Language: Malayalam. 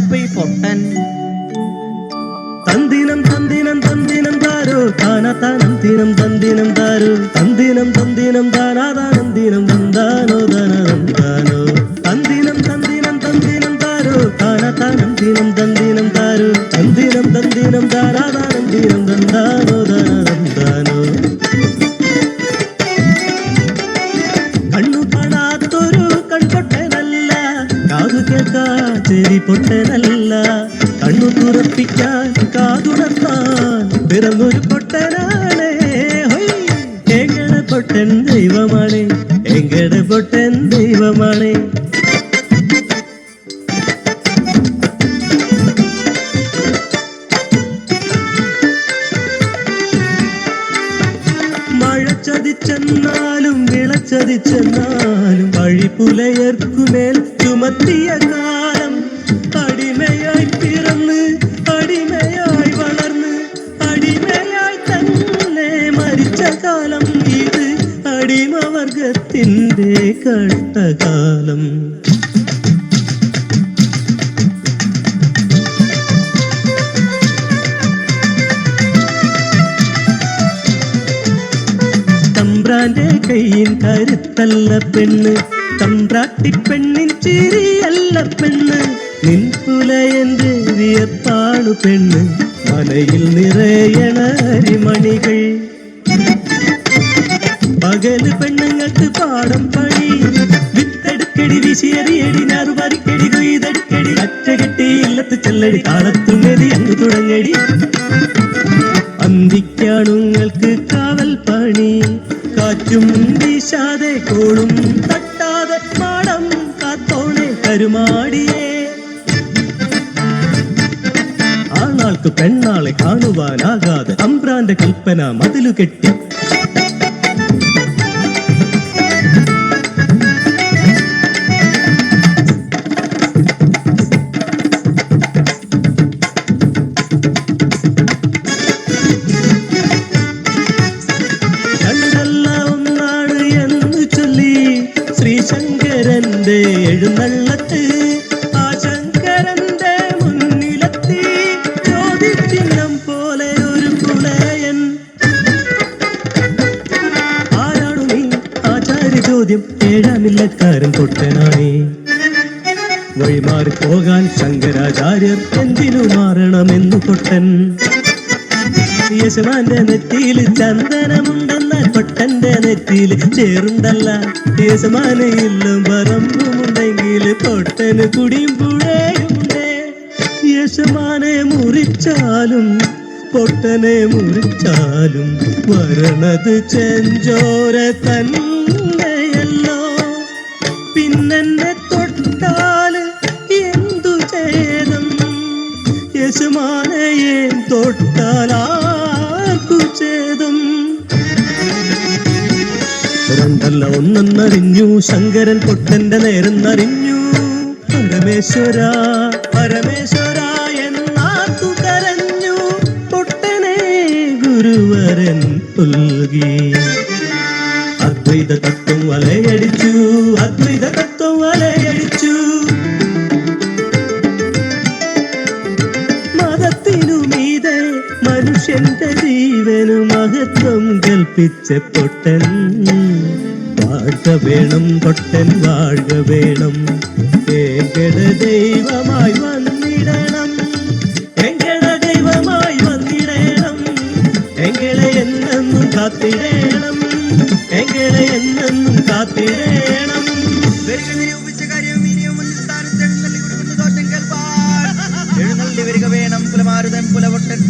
ആരപ്പ ഈ പൊട്ടൻ? തന്ദിനം തന്ദിനം തന്ദിനം താരോ താനത്താനന്ദിനം തന്ദിനം താരോ തന്ദിനം തന്ദിനം താനാതാനന്ദിനം തന്താനോ തനതന്താനോ തന്ദിനം തന്ദിനം തന്ദിനം താരോ താനത്താനന്ദിനം തന്ദിനം താരോ തന്ദിനം തന്ദിനം താനാതാനന്ദിനം തന്താനോ തനതന്താനോ. കണ്ണു കാണാത്തൊരു കൺപൊട്ടനല്ല, കാതു കേൾക്കാ ചെവി പൊട്ടനല്ല, കണ്ണു തുറപ്പിക്കാൻ കാതുണർത്താൻ പിറന്നൊരു പൊട്ടനാണേ. എങ്കട പൊട്ടൻ ദൈവമാണേ, എങ്കട പൊട്ടൻ ദൈവമാണേ. മഴ ചതിച്ചെന്നാലും വിളച്ചതിച്ചെന്നാലും വഴിപുലയർക്കുമേൽ ചുമത്തിയ കാലം, അടിമയായി പിറന്ന് അടിമയായി വളർന്ന് അടിമയായി തന്നെ മരിച്ച കാലം, ഇത് അടിമവർഗത്തിൻ്റെ കഷ്ടകാലം. തമ്പ്രാന്റെ കയ്യിൻ കരുത്തല്ല പെണ്ണ്, തമ്പ്രാട്ടി പെണ്ണിൻ ചിരിയല്ല പെണ്ണ്, നിൻപുലയന്റെ വിയപ്പാണു പെണ്ണ്, മനയിൽ നിറയണ അരിമണികൾ. പകല് പെണ്ണുങ്ങൾക്ക് പാടം പണി, വിത്തെടുക്കടി വിശിയറിയടി നറുപറിക്കടി കൊയ്തെടുക്കടി, അറ്റകെട്ടി ഇല്ലത്ത് ചെല്ലടി താളത്തുമെതി അങ്ങ് തുടങ്ങടി. അന്തിക്കാണുങ്ങൾക്ക് കാവൽ പണി, കാറ്റും വീശാതെ കോളും തട്ടാതെ പാടം കാത്തോണെ കരുമാടിയേ. ആണാൾക്ക് പെണ്ണാളെ കാണുവാനാകാതെ തമ്പ്രാന്റെ കൽപ്പന മതിലു കെട്ടി. ശ്രീശങ്കരന്റെ എഴുന്നള്ളത്ത് ആ ശങ്കരന്റെ മുന്നിലെത്തി, ചോദിച്ചിന്നം പോലെ ഒരു പുലയൻ. ആരാണു നീ? ആചാര്യ ചോദ്യം. ഏഴാമില്ലക്കാരൻ പൊട്ടനായി വഴിമാറി പോകാൻ ശങ്കരാചാര്യർ എന്തിനു മാറണമെന്നു പൊട്ടൻ. യശമാന്റെ നെറ്റിയിൽ ചന്ദനമുണ്ടെന്നാൽ പൊട്ടന്റെ നെറ്റിയിൽ ചേറുണ്ടല്ല. യശമാനയിലും പറമ്പുമുണ്ടെങ്കിൽ പൊട്ടന് കുടിയും പുഴയുമുണ്ടേ. യശമാനെ മുറിച്ചാലും പൊട്ടനെ മുറിച്ചാലും വരണത് ചെഞ്ചോര തന്നെയല്ലോ. പിന്നെന്നെ തൊട്ടാൽ എന്തു ഛേദം, യശമാനയെ തൊട്ടാലാർക്കു ഛേദം. രണ്ടല്ല ഒന്നെന്നറിഞ്ഞു ശങ്കരൻ പൊട്ടന്റെ നേരെന്നറിഞ്ഞു. പരമേശ്വര പരമേശ്വര എന്നാർത്തു കരഞ്ഞു, പൊട്ടനെ ഗുരുവരൻ പുൽകി. അദ്വൈത തത്വം വലയടിച്ചു, അദ്വൈത തത്വം വലയടിച്ചു. മതത്തിനുമീതെ മനുഷ്യന്റെ ജീവനു മഹത്വം കൽപ്പിച്ച പൊട്ടൻ. വാഴ്ക വേണം പൊട്ടൻ, വാഴ്ക വേണം. എങ്കട ദൈവമായി വന്നിടണം, എങ്കട ദൈവമായി വന്നിടണം. എങ്കടെ എന്നെന്നും കാത്തിടണം, എങ്കടെ എന്നെന്നും കാത്തിടണം. നിരൂപിച്ച കാര്യം ഇനിയും സ്ഥാനത്ത് എഴുന്നള്ളി കൊടുക്കുന്ന ദോഷം കേൾപ്പാൻ എഴുന്നള്ളി വരിക വേണം. കുലമാരുതൻ കുലപൊട്ടൻ